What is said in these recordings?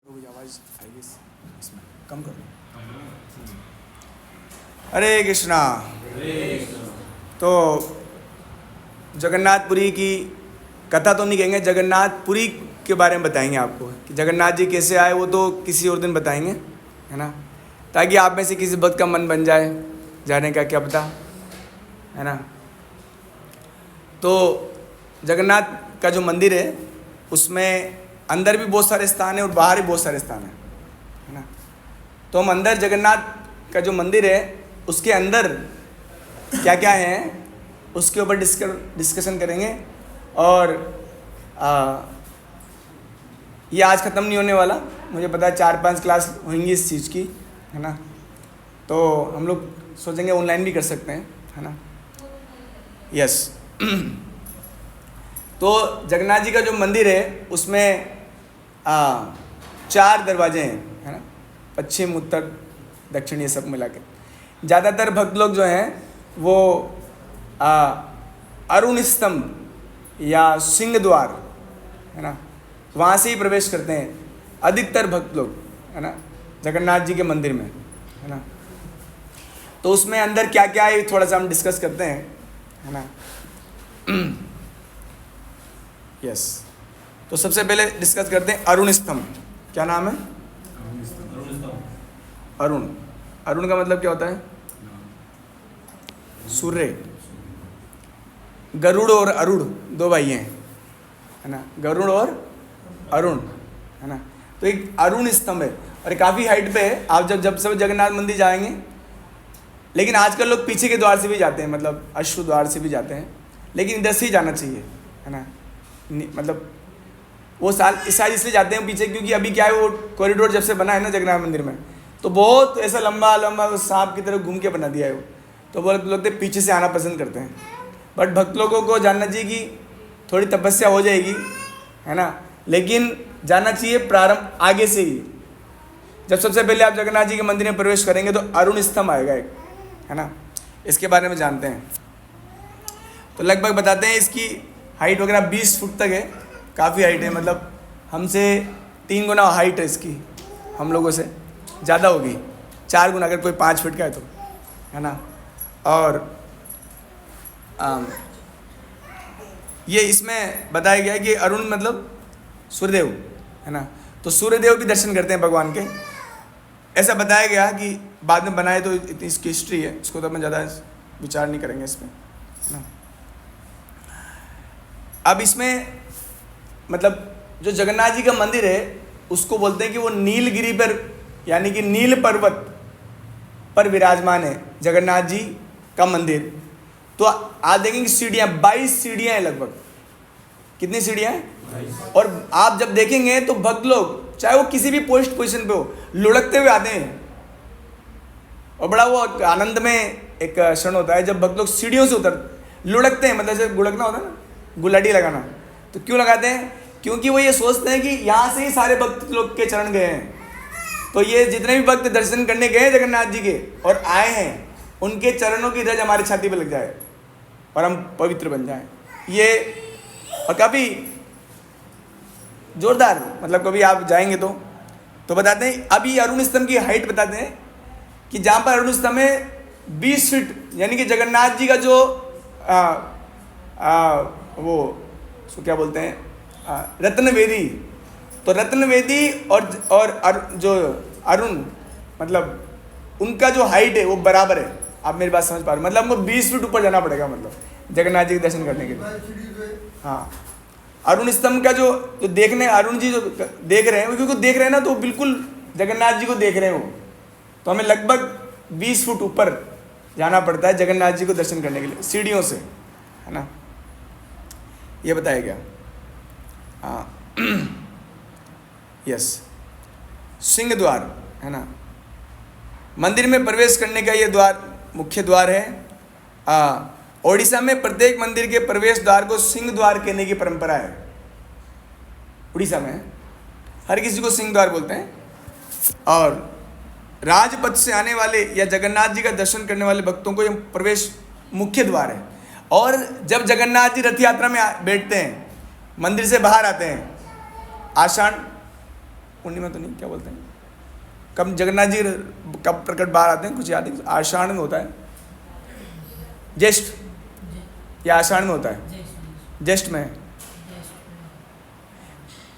आवाज आएगी इसमें कम कर लो। हरे कृष्णा। तो जगन्नाथपुरी की कथा तो नहीं कहेंगे, जगन्नाथपुरी के बारे में बताएंगे आपको कि जगन्नाथ जी कैसे आए, वो तो किसी और दिन बताएंगे, है ना, ताकि आप में से किसी भक्त का मन बन जाए जाने का, क्या पता, है ना। तो जगन्नाथ का जो मंदिर है उसमें अंदर भी बहुत सारे स्थान है और बाहर भी बहुत सारे स्थान है ना। तो हम अंदर जगन्नाथ का जो मंदिर है उसके अंदर क्या क्या है उसके ऊपर डिस्कशन करेंगे। और ये आज ख़त्म नहीं होने वाला, मुझे पता है 4-5 क्लास होंगी इस चीज़ की, है ना। तो हम लोग सोचेंगे ऑनलाइन भी कर सकते हैं, है ना। यस। तो जगन्नाथ जी का जो मंदिर है उसमें 4 दरवाजे हैं, है ना, पश्चिम उत्तर दक्षिण ये सब मिला के। ज़्यादातर भक्त लोग जो हैं वो अरुण स्तंभ या सिंह द्वार, है ना, वहाँ से ही प्रवेश करते हैं अधिकतर भक्त लोग, है ना, जगन्नाथ जी के मंदिर में, है ना। तो उसमें अंदर क्या क्या है थोड़ा सा हम डिस्कस करते हैं, है ना। यस। तो सबसे पहले डिस्कस करते हैं अरुण स्तंभ। क्या नाम है? अरुण। अरुण का मतलब क्या होता है? सूर्य। गरुड़ और अरुण 2 भाई हैं, है ना, गरुड़ और अरुण, है ना। तो एक अरुण स्तंभ है और काफ़ी हाइट पे है। आप जब सब जगन्नाथ मंदिर जाएंगे, लेकिन आजकल लोग पीछे के द्वार से भी जाते हैं, मतलब अश्व द्वार से भी जाते हैं, लेकिन इधर से ही जाना चाहिए, है ना। मतलब वो इस साल इसलिए जाते हैं पीछे क्योंकि अभी क्या है, वो कॉरिडोर जब से बना है ना जगन्नाथ मंदिर में, तो बहुत ऐसा लंबा लंबा सांप की तरह घूम के बना दिया है वो, तो वो लोग पीछे से आना पसंद करते हैं। बट भक्त लोगों को जानना चाहिए कि थोड़ी तपस्या हो जाएगी, है ना, लेकिन जाना चाहिए प्रारंभ आगे से ही। जब सबसे पहले आप जगन्नाथ जी के मंदिर में प्रवेश करेंगे तो अरुण स्तंभ आएगा एक, है ना। इसके बारे में जानते हैं। तो लगभग बताते हैं इसकी हाइट वगैरह 20 फुट तक है, काफ़ी हाइट है, मतलब हमसे 3 गुना हाइट है इसकी, हम लोगों से ज़्यादा होगी, 4 गुना अगर कोई 5 फीट का है तो, है ना। और ये इसमें बताया गया है कि अरुण मतलब सूर्यदेव, है ना। तो सूर्यदेव भी दर्शन करते हैं भगवान के, ऐसा बताया गया कि बाद में बनाए, तो इतनी इसकी हिस्ट्री है, इसको तो मैं ज़्यादा विचार नहीं करेंगे इस पर, है ना। अब इसमें मतलब जो जगन्नाथ जी का मंदिर है उसको बोलते हैं कि वो नीलगिरी पर, यानी कि नील पर्वत पर विराजमान है जगन्नाथ जी का मंदिर। तो आप देखेंगे सीढ़ियाँ 22 सीढ़ियाँ हैं लगभग। कितनी सीढ़ियाँ हैं? और आप जब देखेंगे तो भक्त लोग चाहे वो किसी भी पोस्ट पोजीशन पे हो लुढ़कते हुए आते हैं, और बड़ा वो आनंद में एक क्षण होता है जब भक्त लोग सीढ़ियों से उतर लुढ़कते हैं, मतलब जैसे गुड़कना होता है ना, गुलाटी लगाना। तो क्यों लगाते हैं? क्योंकि वो ये सोचते हैं कि यहाँ से ही सारे भक्त लोग के चरण गए हैं, तो ये जितने भी भक्त दर्शन करने गए हैं जगन्नाथ जी के और आए हैं, उनके चरणों की रज हमारी छाती पे लग जाए और हम पवित्र बन जाएं। ये और काफ़ी जोरदार, मतलब कभी आप जाएंगे तो बताते हैं। अभी अरुण स्तंभ की हाइट बताते हैं कि जहाँ पर अरुण स्तंभ है 20 फीट, यानी कि जगन्नाथ जी का जो वो उसको क्या बोलते हैं, रत्नवेदी। तो रत्नवेदी और जो अरुण मतलब उनका जो हाइट है वो बराबर है। आप मेरी बात समझ पा रहे हो? मतलब हमको 20 फीट ऊपर जाना पड़ेगा, मतलब जगन्नाथ जी के दर्शन करने के लिए। हाँ, अरुण स्तंभ का जो देखने, अरुण जी जो देख रहे हैं, क्योंकि देख रहे हैं ना, तो बिल्कुल जगन्नाथ जी को देख रहे हैं वो, तो हमें लगभग 20 फुट ऊपर जाना पड़ता है जगन्नाथ जी को दर्शन करने के लिए सीढ़ियों से, है ना। ये बताया गया। हाँ। यस। सिंह द्वार, है ना, मंदिर में प्रवेश करने का ये द्वार मुख्य द्वार है। ओडिशा में प्रत्येक मंदिर के प्रवेश द्वार को सिंह द्वार कहने की परंपरा है। उड़ीसा में हर किसी को सिंह द्वार बोलते हैं। और राजपथ से आने वाले या जगन्नाथ जी का दर्शन करने वाले भक्तों को यह प्रवेश मुख्य द्वार है। और जब जगन्नाथ जी रथ यात्रा में बैठते हैं, मंदिर से बाहर आते हैं, आषाढ़ पूर्णिमा तो नहीं, क्या बोलते हैं, कब जगन्नाथ जी कब प्रकट बाहर आते हैं, कुछ याद है? आषाढ़ में होता है, ज्येष्ठ या आषाढ़ में होता है? ज्येष्ठ में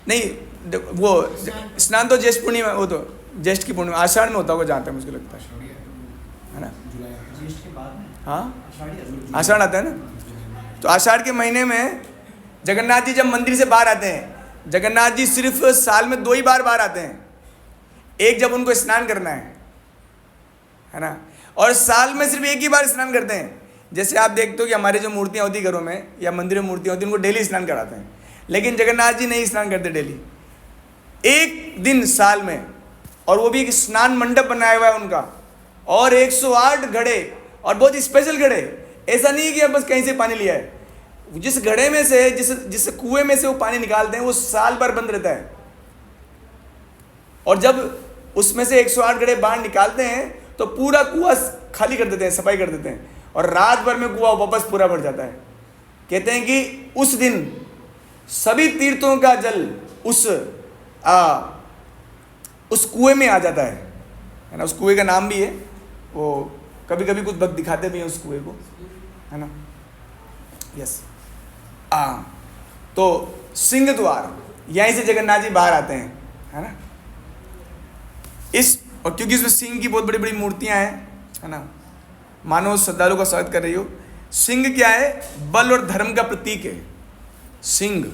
नहीं, वो स्नान तो ज्येष्ठ पूर्णिमा, वो तो ज्येष्ठ की पूर्णिमा आषाढ़ में होता होगा जहाँ तक मुझे लगता है ना? हाँ, आषाढ़ आता है ना। तो आषाढ़ के महीने में जगन्नाथ जी जब मंदिर से बाहर आते हैं, जगन्नाथ जी सिर्फ साल में 2 ही बार बाहर आते हैं। एक जब उनको स्नान करना है ना, और साल में सिर्फ 1 ही बार स्नान करते हैं। जैसे आप देखते हो कि हमारे जो मूर्तियाँ होती घरों में या मंदिरों में मूर्तियाँ होती हैं, उनको डेली स्नान कराते हैं, लेकिन जगन्नाथ जी नहीं स्नान करते डेली, 1 दिन साल में, और वो भी एक स्नान मंडप बनाया हुआ है उनका, और 108 घड़े, और बहुत ही स्पेशल घड़े। ऐसा नहीं कि अब बस कहीं से पानी लिया है, जिस घड़े में से, जिस कुएं में से वो पानी निकालते हैं, वो साल भर बंद रहता है। और जब उसमें से 108 घड़े बाहर निकालते हैं तो पूरा कुआं खाली कर देते हैं, सफाई कर देते हैं, और रात भर में कुआं वापस पूरा भर जाता है। कहते हैं कि उस दिन सभी तीर्थों का जल उस कुएं में आ जाता है ना। उस कुएं का नाम भी है, वो कभी कभी कुछ भक्त दिखाते भी हैं उस कुएं को, है ना। यस, तो सिंह द्वार, यहीं से जगन्नाथ जी बाहर आते हैं, है ना। और क्योंकि इसमें सिंह की बहुत बड़ी बड़ी मूर्तियां हैं, है ना, मानो श्रद्धालु का स्वागत कर रही हो। सिंह क्या है? बल और धर्म का प्रतीक है। सिंह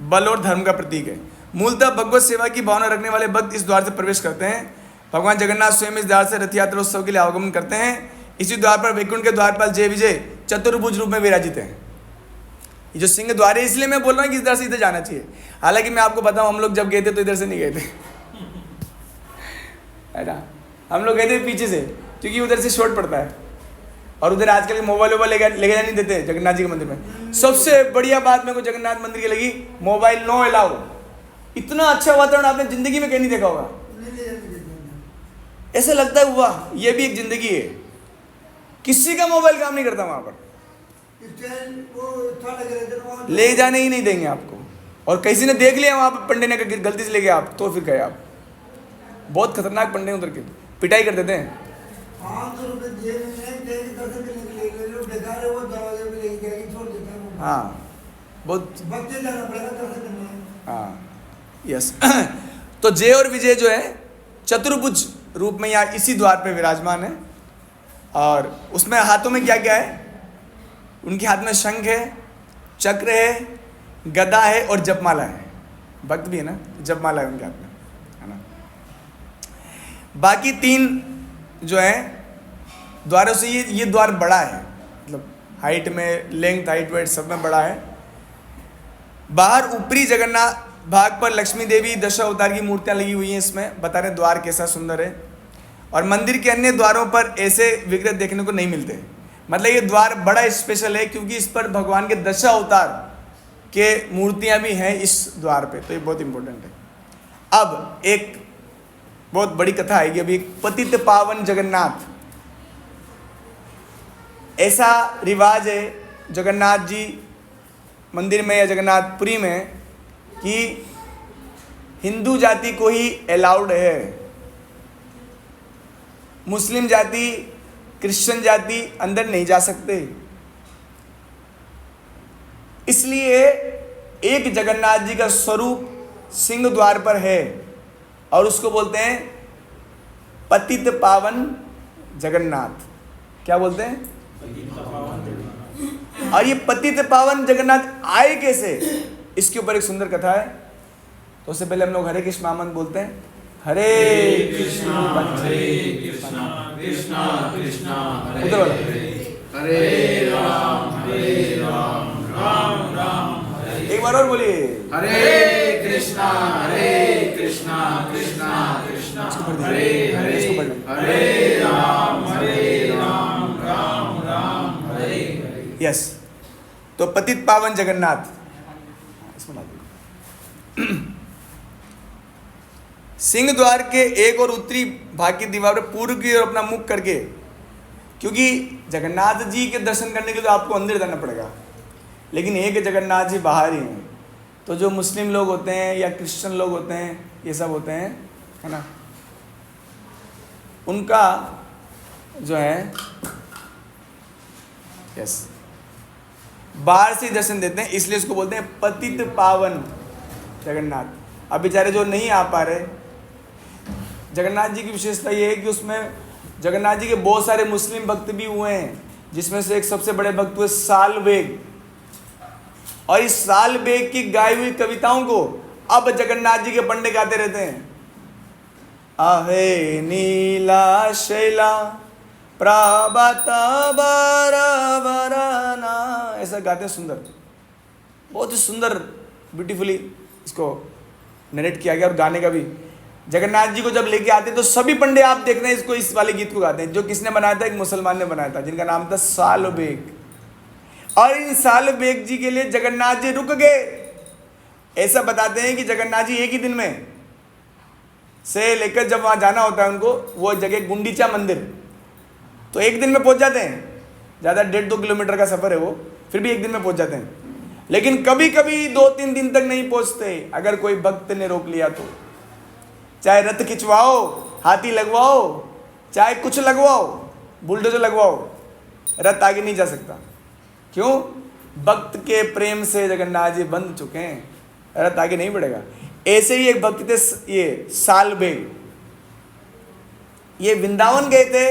बल और धर्म का प्रतीक है। मूलतः भगवत सेवा की भावना रखने वाले भक्त इस द्वार से प्रवेश करते हैं। भगवान जगन्नाथ स्वयं इस द्वार से रथ यात्रा उत्सव के लिए आगमन करते हैं। इसी द्वार पर वैकुंठ के द्वारपाल जय विजय चतुर्भुज रूप में विराजित हैं। ये जो सिंह द्वार है, इसलिए मैं बोल रहा हूँ कि इस द्वार से इधर जाना चाहिए। हालांकि मैं आपको बताऊँ, हम लोग जब गए थे तो इधर से नहीं गए थे, है ना। हम लोग गए थे पीछे से, क्योंकि उधर से शॉर्ट पड़ता है, और उधर आजकल मोबाइल वोबाइल लेके जाने नहीं देते जगन्नाथ जी के मंदिर में। सबसे बढ़िया बात मेरे को जगन्नाथ मंदिर की लगी, मोबाइल नो अलाउ। इतना अच्छा वातावरण आपने जिंदगी में कहीं नहीं देखा होगा। ऐसा लगता है वाह, ये भी एक जिंदगी है। किसी का मोबाइल काम नहीं करता वहां पर, ले जाने ही नहीं देंगे आपको। और किसी ने देख लिया वहां पर, पंडे ने गलती से ले गया आप, तो फिर गए आप। बहुत खतरनाक पंडे उधर के, पिटाई कर देते हैं। 500 रुपए जेब में दर्शन करने के लिए जो बेकार है वो दरवाजे पे लेके जाके छोड़ देते हैं। हाँ, बहुत बच्चे जाना पड़ेगा दर्शन करने। हाँ, यस। तो जय और विजय जो है चतुर्भुज रूप में यहाँ इसी द्वार पे विराजमान है। और उसमें हाथों में क्या क्या है? उनके हाथ में शंख है, चक्र है, गदा है और जपमाला है। भक्त भी है ना, जपमाला है उनके हाथ में, है ना। बाकी 3 जो है द्वारों से ये द्वार बड़ा है, मतलब हाइट में, लेंथ हाइट वेट सब में बड़ा है। बाहर ऊपरी जगन्नाथ भाग पर लक्ष्मी देवी दशावतार की मूर्तियां लगी हुई हैं। इसमें बता रहे द्वार कैसा सुंदर है। और मंदिर के अन्य द्वारों पर ऐसे विग्रह देखने को नहीं मिलते। मतलब ये द्वार बड़ा स्पेशल है, क्योंकि इस पर भगवान के दशावतार के मूर्तियां भी हैं इस द्वार पे, तो ये बहुत इंपॉर्टेंट है। अब एक बहुत बड़ी कथा आएगी अभी। पतित पावन जगन्नाथ, ऐसा रिवाज है जगन्नाथ जी मंदिर में या जगन्नाथपुरी में कि हिंदू जाति को ही अलाउड है। मुस्लिम जाति, क्रिश्चियन जाति अंदर नहीं जा सकते। इसलिए एक जगन्नाथ जी का स्वरूप सिंह द्वार पर है, और उसको बोलते हैं पतित पावन जगन्नाथ। क्या बोलते हैं? और ये पतित पावन जगन्नाथ आए कैसे, इसके ऊपर एक सुंदर कथा है। तो उससे पहले हम लोग हरे कृष्ण महामंत्र बोलते हैं। हरे कृष्णा कृष्णा कृष्णा हरे हरे राम राम राम हरे। एक बार और बोलिए, हरे कृष्णा कृष्णा कृष्णा हरे हरे हरे राम राम राम हरे। यस, तो पतित पावन जगन्नाथ। सिंह द्वार के एक और उत्तरी भाग की दीवार पर पूर्व की ओर अपना मुख करके, क्योंकि जगन्नाथ जी के दर्शन करने के लिए तो आपको अंदर जाना पड़ेगा, लेकिन एक जगन्नाथ जी बाहर ही हैं, तो जो मुस्लिम लोग होते हैं या क्रिश्चियन लोग होते हैं, ये सब होते हैं, है ना, उनका जो है यस बाहर से दर्शन देते हैं, इसलिए उसको बोलते हैं पतित पावन जगन्नाथ। अब बेचारे जो नहीं आ पा रहे, जगन्नाथ जी की विशेषता ये है कि उसमें जगन्नाथ जी के बहुत सारे मुस्लिम भक्त भी हुए हैं, जिसमें से एक सबसे बड़े भक्त हुए सालबेग। और इस सालबेग की गाई हुई कविताओं को अब जगन्नाथ जी के पंडे गाते रहते हैं। आहे नीला शैला प्राभात बरबरना, ऐसा गाते हैं, सुंदर, बहुत ही सुंदर ब्यूटीफुली इसको नरेट किया गया। और गाने का भी जगन्नाथ जी को जब लेके आते हैं तो सभी पंडे आप देख रहे हैं इसको, इस वाले गीत को गाते हैं। जो किसने बनाया था? एक मुसलमान ने बनाया था, जिनका नाम था सालबेग। और इन सालबेग जी के लिए जगन्नाथ जी रुक गए। ऐसा बताते हैं कि जगन्नाथ जी एक ही दिन में से लेकर जब वहाँ जाना होता है उनको, वो जगह गुंडीचा मंदिर, तो एक दिन में पहुँच जाते हैं। ज़्यादा 1.5-2 किलोमीटर का सफ़र है वो, फिर भी एक दिन में पहुँच जाते हैं। लेकिन कभी कभी 2-3 दिन तक नहीं पहुँचते, अगर कोई भक्त ने रोक लिया तो। चाहे रथ खिंचवाओ, हाथी लगवाओ, चाहे कुछ लगवाओ, बुलडोजर लगवाओ, रथ आगे नहीं जा सकता। क्यों? भक्त के प्रेम से जगन्नाथ जी बंध चुके हैं, रथ आगे नहीं बढ़ेगा। ऐसे ही एक भक्त थे, ये सालबेग, ये वृंदावन गए थे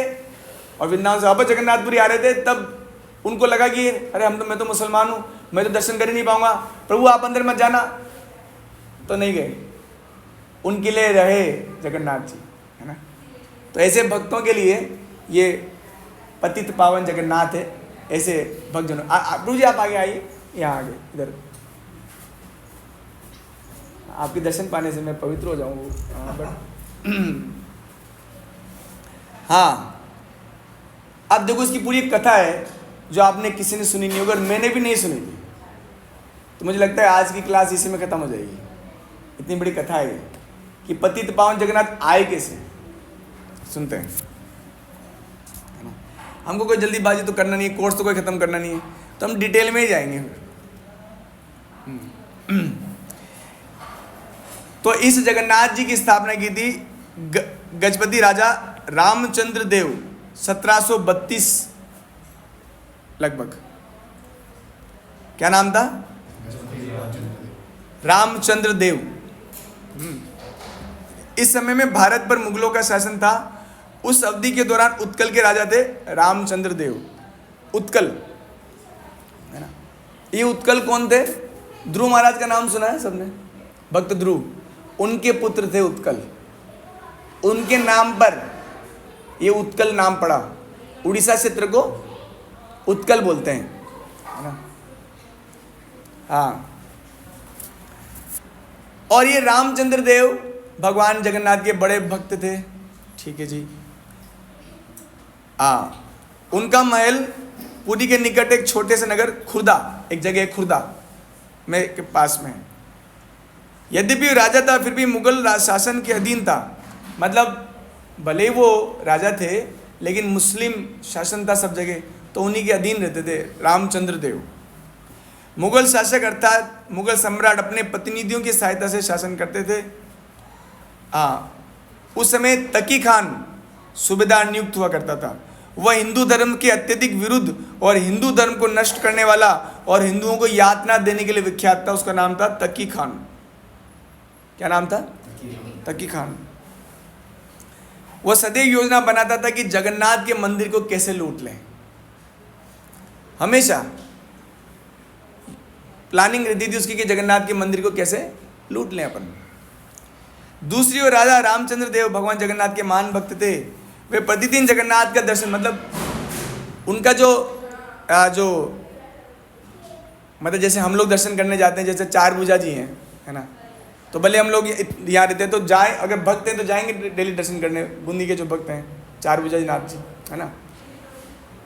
और वृंदावन से वापस जगन्नाथपुरी आ रहे थे। तब उनको लगा कि अरे मैं तो मुसलमान हूँ, मैं तो दर्शन कर ही नहीं पाऊंगा, प्रभु आप अंदर मत जाना। तो नहीं गए, उनके लिए रहे जगन्नाथ जी, है ना। तो ऐसे भक्तों के लिए ये पतित पावन जगन्नाथ है। ऐसे भक्तजनों, प्रभु जी आप आगे आइए, यहाँ आगे इधर, आपके दर्शन पाने से मैं पवित्र हो जाऊंगा। बट हाँ, अब देखो इसकी पूरी एक कथा है जो आपने किसी ने सुनी नहीं होगी और मैंने भी नहीं सुनी थी। तो मुझे लगता है आज की क्लास इसी में ख़त्म हो जाएगी। इतनी बड़ी कथा है कि पतित पावन जगन्नाथ आए कैसे, सुनते हैं, है ना। हमको कोई जल्दीबाजी तो करना नहीं है, कोर्स तो कोई ख़त्म करना नहीं है, तो हम डिटेल में ही जाएंगे। तो इस जगन्नाथ जी की स्थापना की थी गजपति राजा रामचंद्र देव 1732 लगभग। क्या नाम था? रामचंद्र देव। इस समय में भारत पर मुगलों का शासन था। उस अवधि के दौरान उत्कल के राजा थे रामचंद्र देव। उत्कल, है ना। ये उत्कल कौन थे? ध्रुव महाराज का नाम सुना है सबने? भक्त ध्रुव, उनके पुत्र थे उत्कल। उनके नाम पर ये उत्कल नाम पड़ा। उड़ीसा क्षेत्र को उत्कल बोलते हैं, है ना। हाँ, और ये रामचंद्र देव भगवान जगन्नाथ के बड़े भक्त थे। ठीक है जी। उनका महल पुरी के निकट एक छोटे से नगर खुर्दा, एक जगह खुर्दा में के पास में है। यद्यपि राजा था फिर भी मुगल शासन के अधीन था। मतलब भले वो राजा थे लेकिन मुस्लिम शासन था सब जगह, तो उन्हीं के अधीन रहते थे रामचंद्र देव। मुगल शासक अर्थात मुगल सम्राट अपने प्रतिनिधियों की सहायता से शासन करते थे। उस समय तकी खान सूबेदार नियुक्त हुआ करता था। वह हिंदू धर्म के अत्यधिक विरुद्ध और हिंदू धर्म को नष्ट करने वाला और हिंदुओं को यातना देने के लिए विख्यात था। उसका नाम था तकी खान। क्या नाम था? तकी खान। वह सदैव योजना बनाता था कि जगन्नाथ के मंदिर को कैसे लूट लें। हमेशा प्लानिंग रहती थी उसकी कि जगन्नाथ के मंदिर को कैसे लूट लें अपन। दूसरी ओर राजा रामचंद्र देव भगवान जगन्नाथ के महान भक्त थे। वे प्रतिदिन जगन्नाथ का दर्शन, मतलब उनका जो मतलब जैसे हम लोग दर्शन करने जाते हैं, जैसे चार भुजा जी हैं, है ना। तो भले हम लोग यहाँ रहते हैं तो जाएं, अगर भक्त हैं तो जाएंगे डेली दर्शन करने। बूंदी के जो भक्त हैं चार भुजा जी नाथ जी, है ना,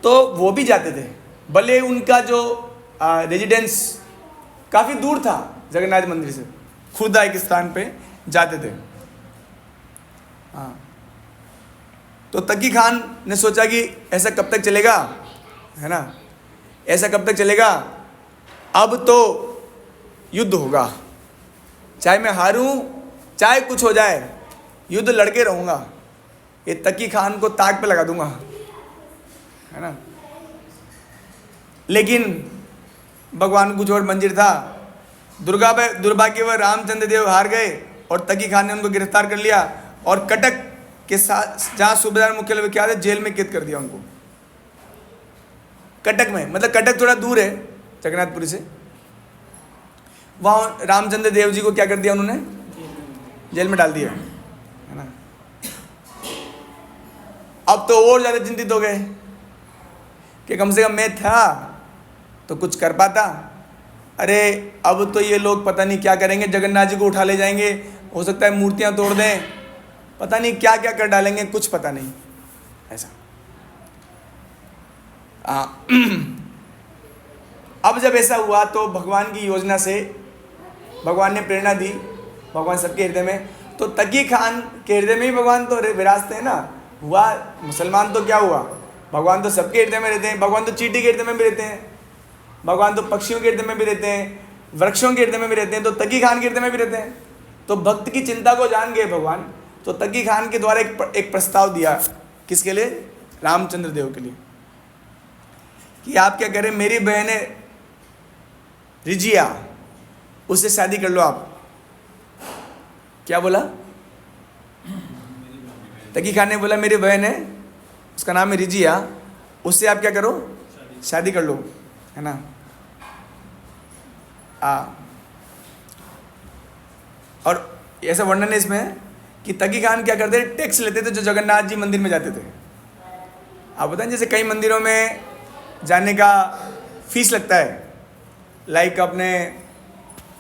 तो वो भी जाते थे। भले उनका जो रेजिडेंस काफ़ी दूर था जगन्नाथ मंदिर से, खुर्दा एक स्थान पे जाते थे। हाँ, तो तकी खान ने सोचा कि ऐसा कब तक चलेगा, है ना, ऐसा कब तक चलेगा, अब तो युद्ध होगा। चाहे मैं हारूं, चाहे कुछ हो जाए, युद्ध लड़के रहूंगा, ये तकी खान को ताक पे लगा दूंगा, है ना। लेकिन भगवान को कुछ और मंजिल था। दुर्भाग्यवश रामचंद्र देव हार गए और तकी खान ने उनको गिरफ्तार कर लिया और कटक के साथ, जहाँ सूबेदार मुख्यालय विख्यात है, जेल में कैद कर दिया उनको। कटक में, मतलब कटक थोड़ा दूर है जगन्नाथपुरी से। वहाँ रामचंद्र देव जी को क्या कर दिया उन्होंने? जेल में डाल दिया, है ना। अब तो और ज़्यादा चिंतित हो गए कि कम से कम मैं था तो कुछ कर पाता। अरे अब तो ये लोग पता नहीं क्या करेंगे, जगन्नाथ जी को उठा ले जाएंगे, हो सकता है मूर्तियां तोड़ दें, पता नहीं क्या क्या कर डालेंगे, कुछ पता नहीं ऐसा। अब जब ऐसा हुआ तो भगवान की योजना से भगवान ने प्रेरणा दी, भगवान सबके हृदय में, तो तकी खान के हृदय में ही भगवान तो विराजते हैं ना। हुआ मुसलमान तो क्या हुआ, भगवान तो सबके हृदय में रहते हैं। भगवान तो चींटी के हृदय में भी रहते हैं, भगवान तो पक्षियों के हृदय में भी रहते हैं, वृक्षों के हृदय में भी रहते हैं, तो तकी खान के हृदय में भी रहते हैं। तो भक्त की चिंता को जान गए भगवान, तो तकी खान के द्वारा एक प्रस्ताव दिया। किसके लिए? रामचंद्र देव के लिए, कि आप क्या करें, मेरी बहन है रिजिया, उससे शादी कर लो आप। क्या बोला? तकी खान ने बोला मेरी बहन है, उसका नाम है रिजिया, उससे आप क्या करो, शादी कर लो, है ना। और ऐसा वर्णन है इसमें कि तकी खान क्या करते थे, टैक्स लेते थे जो जगन्नाथ जी मंदिर में जाते थे। आप बताएं, जैसे कई मंदिरों में जाने का फीस लगता है, लाइक अपने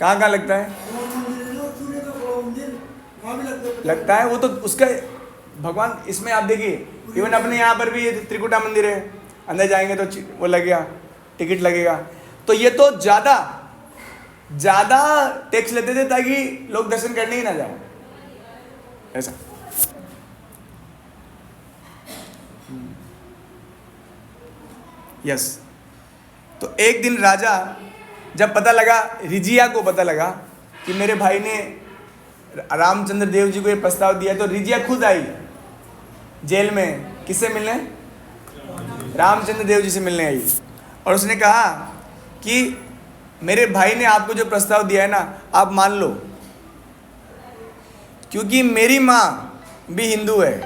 कहाँ लगता है, लगता है वो तो उसका भगवान। इसमें आप देखिए, इवन अपने यहाँ पर भी त्रिकुटा मंदिर है, अंदर जाएंगे तो वो लगेगा, टिकट लगेगा। तो ये तो ज़्यादा टैक्स लेते थे ताकि लोग दर्शन करने ही ना जाए, ऐसा। यस। तो एक दिन राजा, जब पता लगा, रिजिया को पता लगा कि मेरे भाई ने रामचंद्र देव जी को ये प्रस्ताव दिया, तो रिजिया खुद आई जेल में, किससे मिलने? रामचंद्र देव जी से मिलने आई। और उसने कहा कि मेरे भाई ने आपको जो प्रस्ताव दिया है ना, आप मान लो, क्योंकि मेरी माँ भी हिंदू है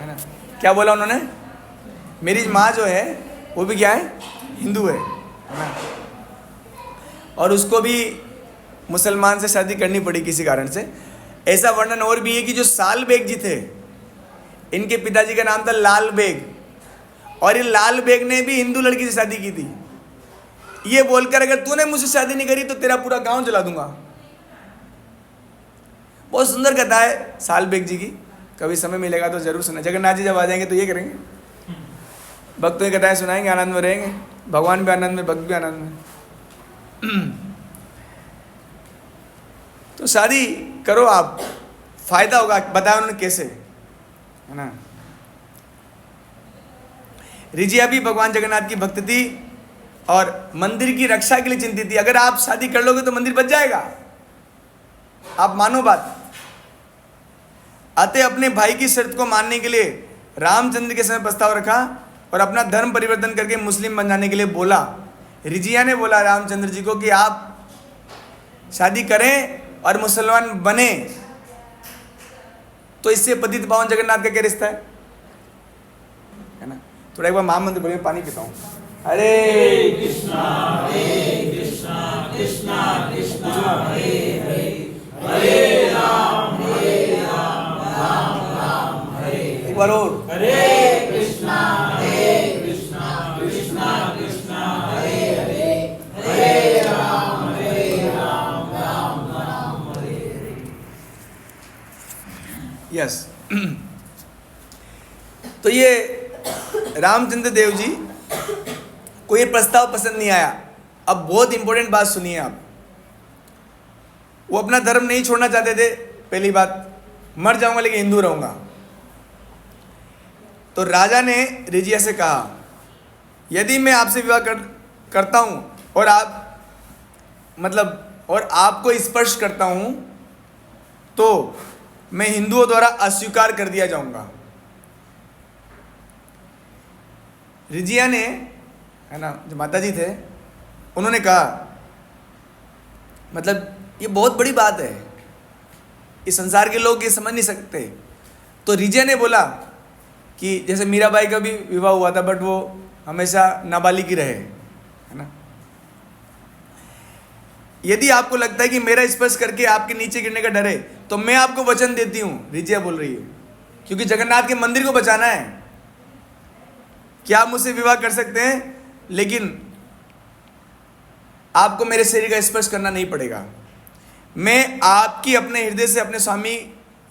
ना। क्या बोला उन्होंने? मेरी माँ जो है वो भी क्या है, हिंदू है ना। और उसको भी मुसलमान से शादी करनी पड़ी किसी कारण से। ऐसा वर्णन और भी है कि जो साल बेग जी थे, इनके पिताजी का नाम था लाल बेग, और ये लाल बेग ने भी हिंदू लड़की से शादी की थी, ये बोलकर अगर तूने मुझसे शादी नहीं करी तो तेरा पूरा गांव जला दूंगा। बहुत सुंदर कथा है साल बेग जी की, कभी समय मिलेगा तो जरूर सुना। जगन्नाथ जी जब आ जाएंगे तो ये करेंगे, भक्तों की कथाएं सुनाएंगे, आनंद में रहेंगे, भगवान भी आनंद में, भक्त भी आनंद में। तो शादी करो आप, फायदा होगा। बताया उन्होंने कैसे, है ना। रिजिया भी भगवान जगन्नाथ की भक्त थी और मंदिर की रक्षा के लिए चिंतित थी। अगर आप शादी कर लोगे तो मंदिर बच जाएगा, आप मानो बात। अतः अपने भाई की शर्त को मानने के लिए रामचंद्र के समय प्रस्ताव रखा और अपना धर्म परिवर्तन करके मुस्लिम बन जाने के लिए बोला। रिजिया ने बोला रामचंद्र जी को कि आप शादी करें और मुसलमान बने, तो इससे पतित पावन जगन्नाथ का क्या रिश्ता है ना। थोड़ा एक बार महामंत्र बोलिए, पानी पीता हूँ। हरे कृष्णा कृष्णा कृष्णा हरे हरे, हरे राम राम राम हरे। एक बार और, हरे कृष्णा कृष्णा कृष्णा हरे हरे, हरे राम राम राम हरे हरे। यस। तो ये रामचंद्र देव जी को ये प्रस्ताव पसंद नहीं आया। अब बहुत इंपॉर्टेंट बात सुनिए आप, वो अपना धर्म नहीं छोड़ना चाहते थे। पहली बात, मर जाऊंगा लेकिन हिंदू रहूंगा। तो राजा ने रिजिया से कहा, यदि मैं आपसे विवाह करता हूं और आप मतलब और आपको स्पर्श करता हूं तो मैं हिंदुओं द्वारा अस्वीकार कर दिया जाऊंगा। रिजिया ने, है ना, जो माता जी थे, उन्होंने कहा, मतलब ये बहुत बड़ी बात है, इस संसार के लोग ये समझ नहीं सकते। तो रिजिया ने बोला कि जैसे मीराबाई का भी विवाह हुआ था, बट वो हमेशा नाबालिग ही रहे, है ना। यदि आपको लगता है कि मेरा स्पर्श करके आपके नीचे गिरने का डर है, तो मैं आपको वचन देती हूं, रिजिया बोल रही है, क्योंकि जगन्नाथ के मंदिर को बचाना है, क्या आप मुझसे विवाह कर सकते हैं, लेकिन आपको मेरे शरीर का स्पर्श करना नहीं पड़ेगा। मैं आपकी अपने हृदय से अपने स्वामी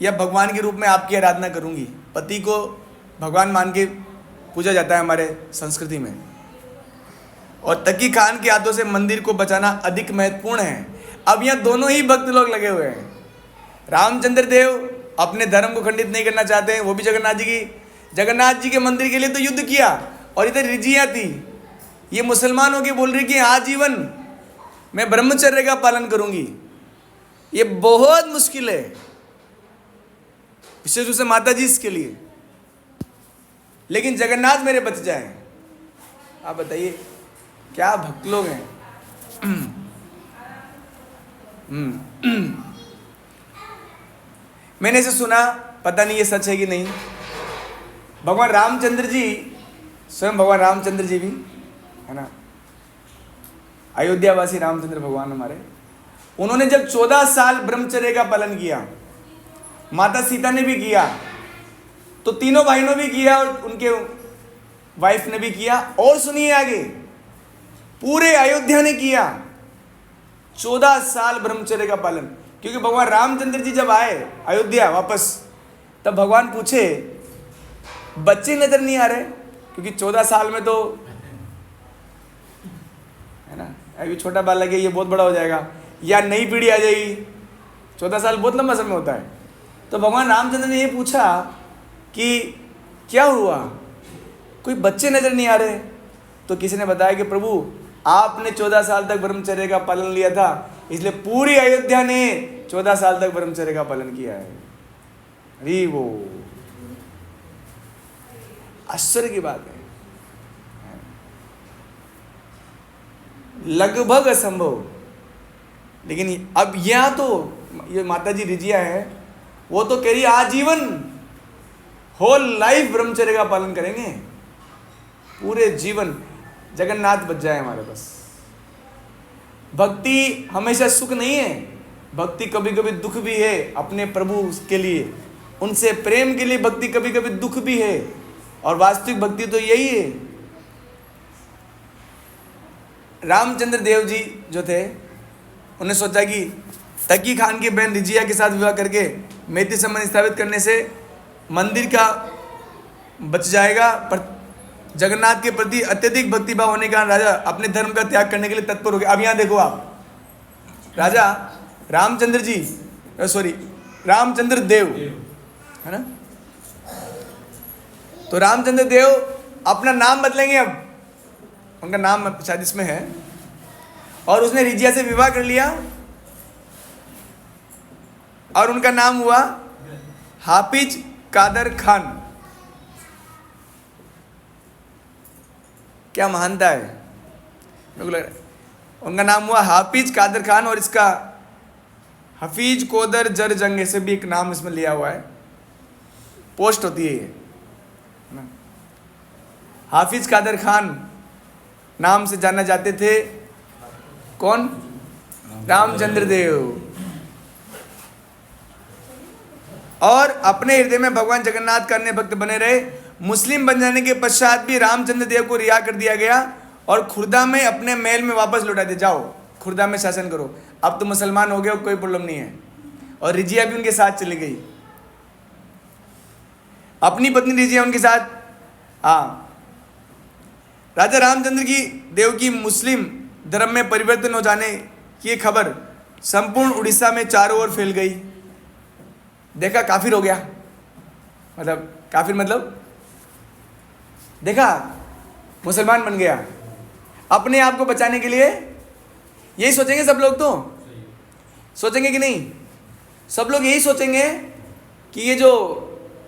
या भगवान के रूप में आपकी आराधना करूंगी। पति को भगवान मान के पूजा जाता है हमारे संस्कृति में, और तकी खान के हाथों से मंदिर को बचाना अधिक महत्वपूर्ण है। अब यहाँ दोनों ही भक्त लोग लगे हुए हैं। रामचंद्र देव अपने धर्म को खंडित नहीं करना चाहते हैं, वो भी जगन्नाथ जी के मंदिर के लिए तो युद्ध किया, और इधर रिजिया थी, ये मुसलमान होके बोल रही कि आजीवन मैं ब्रह्मचर्य का पालन करूंगी। ये बहुत मुश्किल है, विशेष रूप से माता जी इसके लिए, लेकिन जगन्नाथ मेरे बच जाए। आप बताइए क्या भक्त लोग हैं। मैंने इसे सुना, पता नहीं ये सच है कि नहीं। भगवान रामचंद्र जी, स्वयं भगवान रामचंद्र जी भी, है ना, अयोध्यावासी रामचंद्र भगवान हमारे, उन्होंने जब 14 साल ब्रह्मचर्य का पालन किया, माता सीता ने भी किया, तो तीनों बहनों भी किया और उनके वाइफ ने भी किया, और सुनिए आगे, पूरे अयोध्या ने किया 14 साल ब्रह्मचर्य का पालन। क्योंकि भगवान रामचंद्र जी जब आए अयोध्या वापस, तब भगवान पूछे, बच्चे नजर नहीं आ रहे, क्योंकि 14 साल में तो, है ना, अभी छोटा बालक है, ये बहुत बड़ा हो जाएगा, या नई पीढ़ी आ जाएगी। 14 साल बहुत लंबा समय होता है। तो भगवान रामचंद्र ने ये पूछा कि क्या हुआ, कोई बच्चे नजर नहीं आ रहे। तो किसी ने बताया कि प्रभु आपने 14 साल तक ब्रह्मचर्य का पालन लिया था, इसलिए पूरी अयोध्या ने 14 साल तक ब्रह्मचर्य का पालन किया है। अरे वो आश्चर्य की बात है, लगभग असंभव। लेकिन अब यहां तो ये माता जी रिजिया है, वो तो कह रही आजीवन होल लाइफ ब्रह्मचर्य का पालन करेंगे, पूरे जीवन। जगन्नाथ बच जाए हमारे पास। भक्ति हमेशा सुख नहीं है, भक्ति कभी कभी दुख भी है अपने प्रभु के लिए, उनसे प्रेम के लिए भक्ति कभी कभी दुख भी है, और वास्तविक भक्ति तो यही है। रामचंद्र देव जी जो थे, उन्होंने सोचा कि तकी खान की बहन रिजिया के साथ विवाह करके मैत्री संबंध स्थापित करने से मंदिर का बच जाएगा, पर जगन्नाथ के प्रति अत्यधिक भक्तिभाव होने के कारण राजा अपने धर्म का त्याग करने के लिए तत्पर हो गए। अब यहाँ देखो आप, राजा रामचंद्र जी, सॉरी रामचंद्र देव, है ना, तो रामचंद्र देव अपना नाम बदलेंगे, अब उनका नाम शायद इसमें है, और उसने रिजिया से विवाह कर लिया, और उनका नाम हुआ हाफिज कादर खान। क्या महानता है, मेरे को लग रहा है। उनका नाम हुआ हाफिज कादर खान, और इसका हफीज कोदर जर जंग से भी एक नाम इसमें लिया हुआ है, पोस्ट होती है ये ना। हाफिज कादर खान नाम से जाना जाते थे, कौन, रामचंद्र देव, और अपने हृदय में भगवान जगन्नाथ का अन्य भक्त बने रहे। मुस्लिम बन जाने के पश्चात भी रामचंद्र देव को रिहा कर दिया गया, और खुर्दा में अपने महल में वापस लौटा दिया, जाओ खुर्दा में शासन करो, अब तो मुसलमान हो गए, कोई प्रॉब्लम नहीं है। और रिजिया भी उनके साथ चली गई, अपनी पत्नी रिजिया उनके साथ। हाँ, राजा रामचंद्र की देव की मुस्लिम धर्म में परिवर्तन हो जाने की खबर संपूर्ण उड़ीसा में चारों ओर फैल गई। देखा काफिर हो गया, मतलब काफिर मतलब देखा मुसलमान बन गया। अपने आप को बचाने के लिए यही सोचेंगे सब लोग, तो सोचेंगे कि नहीं? सब लोग यही सोचेंगे कि ये जो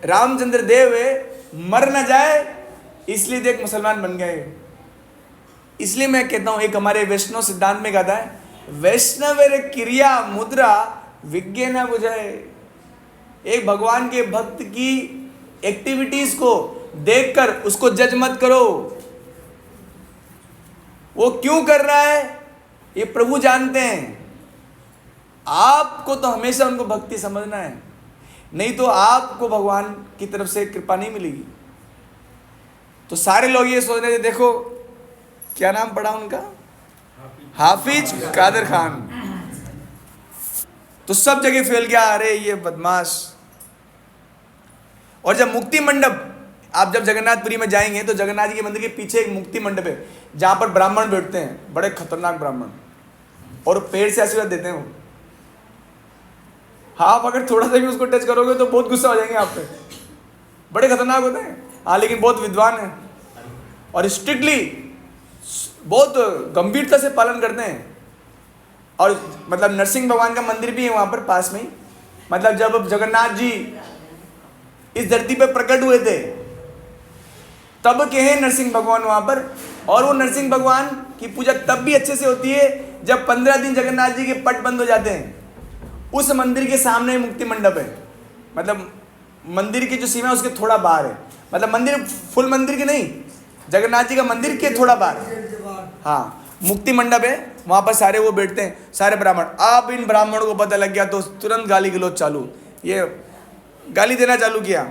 रामचंद्र देव है मर न जाए, इसलिए देख मुसलमान बन गए। इसलिए मैं कहता हूं, एक हमारे वैष्णव सिद्धांत में कहता है, वैष्णव क्रिया मुद्रा विज्ञ न बुझाए। एक भगवान के भक्त की एक्टिविटीज को देखकर उसको जज मत करो। वो क्यों कर रहा है ये प्रभु जानते हैं। आपको तो हमेशा उनको भक्ति समझना है, नहीं तो आपको भगवान की तरफ से कृपा नहीं मिलेगी। तो सारे लोग ये सोच रहे थे, देखो क्या नाम पड़ा उनका, हाफिज कादर खान, तो सब जगह फैल गया, अरे ये बदमाश। और जब मुक्ति मंडप, आप जब जगन्नाथपुरी में जाएंगे तो जगन्नाथ जी के मंदिर के पीछे एक मुक्ति मंडप है, जहां पर ब्राह्मण बैठते हैं, बड़े खतरनाक ब्राह्मण, और पेड़ से आशीर्वाद देते हैं वो। आप अगर थोड़ा सा भी उसको टच करोगे तो बहुत गुस्सा हो जाएंगे आप पे, बड़े खतरनाक होते हैं। हाँ, लेकिन बहुत विद्वान है और स्ट्रिक्टली बहुत गंभीरता से पालन करते हैं। और मतलब नरसिंह भगवान का मंदिर भी है वहाँ पर पास में ही। मतलब जब जगन्नाथ जी इस धरती पर प्रकट हुए थे तब के हैं नरसिंह भगवान वहाँ पर। और वो नरसिंह भगवान की पूजा तब भी अच्छे से होती है जब 15 दिन जगन्नाथ जी के पट बंद हो जाते हैं। उस मंदिर के सामने मुक्ति मंडप है, मतलब मंदिर की जो सीमा है उसके थोड़ा बाहर है, मतलब मंदिर फुल मंदिर के नहीं, जगन्नाथ जी का मंदिर के थोड़ा बाहर, हाँ मुक्ति मंडप है, वहाँ पर सारे वो बैठते हैं, सारे ब्राह्मण। अब इन ब्राह्मणों को पता लग गया तो तुरंत गाली गलौज चालू, ये गाली देना चालू किया।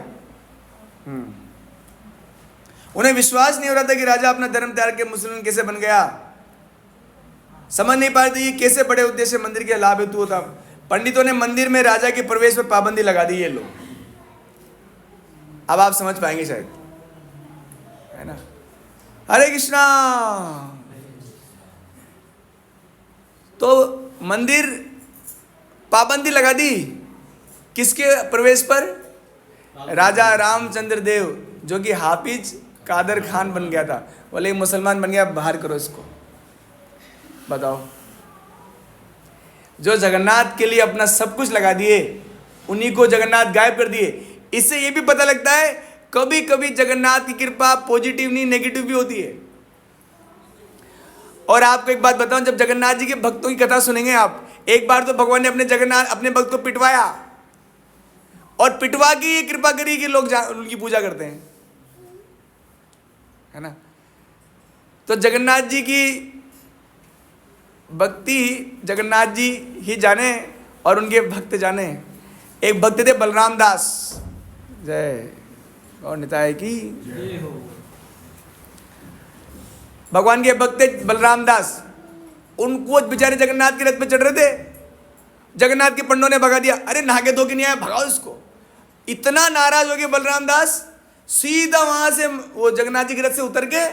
उन्हें विश्वास नहीं हो रहा था कि राजा अपना धर्म त्याग के मुसलमान कैसे बन गया। समझ नहीं पा रहे थे ये कैसे बड़े उद्देश्य मंदिर के लाभ हेतु होता। पंडितों ने मंदिर में राजा के प्रवेश पर पाबंदी लगा दी। ये लोग, अब आप समझ पाएंगे शायद, है ना। हरे कृष्णा। तो मंदिर पाबंदी लगा दी किसके प्रवेश पर? राजा रामचंद्र देव, जो कि हाफिज कादर खान बन गया था। बोले मुसलमान बन गया, बाहर करो इसको। बताओ, जो जगन्नाथ के लिए अपना सब कुछ लगा दिए उन्हीं को जगन्नाथ गायब कर दिए। इससे ये भी पता लगता है कभी कभी जगन्नाथ की कृपा पॉजिटिव नहीं नेगेटिव भी होती है। और आपको एक बात बताऊं, जब जगन्नाथ जी के भक्तों की कथा सुनेंगे आप, एक बार तो भगवान ने अपने भक्त को पिटवाया और पिटवा के ये कृपा करी कि लोग उनकी पूजा करते हैं, है ना। तो जगन्नाथ जी की भक्ति जगन्नाथ जी ही जाने और उनके भक्त जाने। एक भक्त थे बलराम दास, जय और निताय की। भगवान के भक्त थे बलराम दास। उनको बेचारे जगन्नाथ के रथ पे चढ़ रहे थे, जगन्नाथ के पंडों ने भगा दिया। अरे नहा के धो के नहीं आया, भगाओ इसको। इतना नाराज हो गए बलराम दास, सीधा वहां से वो जगन्नाथ जी के रथ से उतर के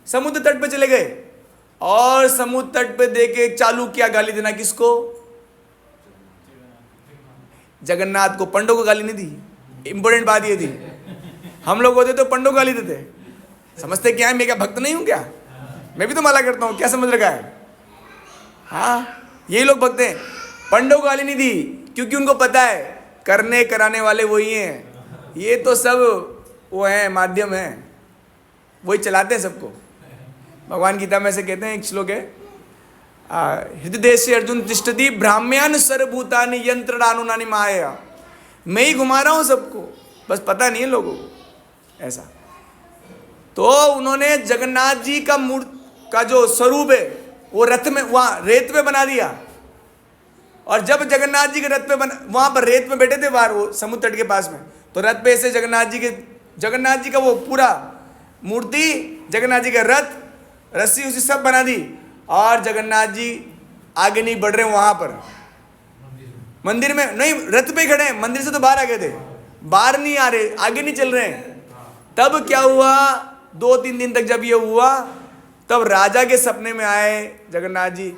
समुद्र तट पे चले गए और समुद्र तट पे देके चालू किया गाली देना। किसको? जगन्नाथ को। पंडों को गाली नहीं दी। इंपॉर्टेंट बात ये थी, हम लोग होते तो पंडों को गाली देते। समझते क्या है, मैं क्या भक्त नहीं हूं क्या? मैं भी तो माला करता हूं, क्या समझ रखा है? हाँ, यही लोग भक्त हैं। पंडों को गाली नहीं दी क्योंकि उनको पता है करने कराने वाले वही हैं। ये तो सब वो हैं, माध्यम हैं, वही चलाते हैं सबको। भगवान गीता में से कहते हैं, एक श्लोक है, हृदय से अर्जुन तिष्ठति ब्राह्म्यान सर्वभूतानि यंत्रणानुनानि माया। मैं ही घुमा रहा हूं सबको, बस पता नहीं है लोगों को ऐसा। तो उन्होंने जगन्नाथ जी का का जो स्वरूप है वो रथ में वहां रेत पे बना दिया। और जब जगन्नाथ जी के रथ पे वहां पर रेत में बैठे थे बाहर वो समुद्र तट के पास में, तो रथ पे ऐसे जगन्नाथ जी का वो पूरा मूर्ति, जगन्नाथ जी का रथ, रस्सी उसी सब बना दी। और जगन्नाथ जी आगे नहीं बढ़ रहे वहां पर मंदिर में, नहीं रथ पे खड़े हैं, मंदिर से तो बाहर आ गए थे, बाहर नहीं आ रहे, आगे नहीं चल रहे हैं। तब क्या हुआ, 2-3 दिन तक जब ये हुआ, तब राजा के सपने में आए जगन्नाथ जी,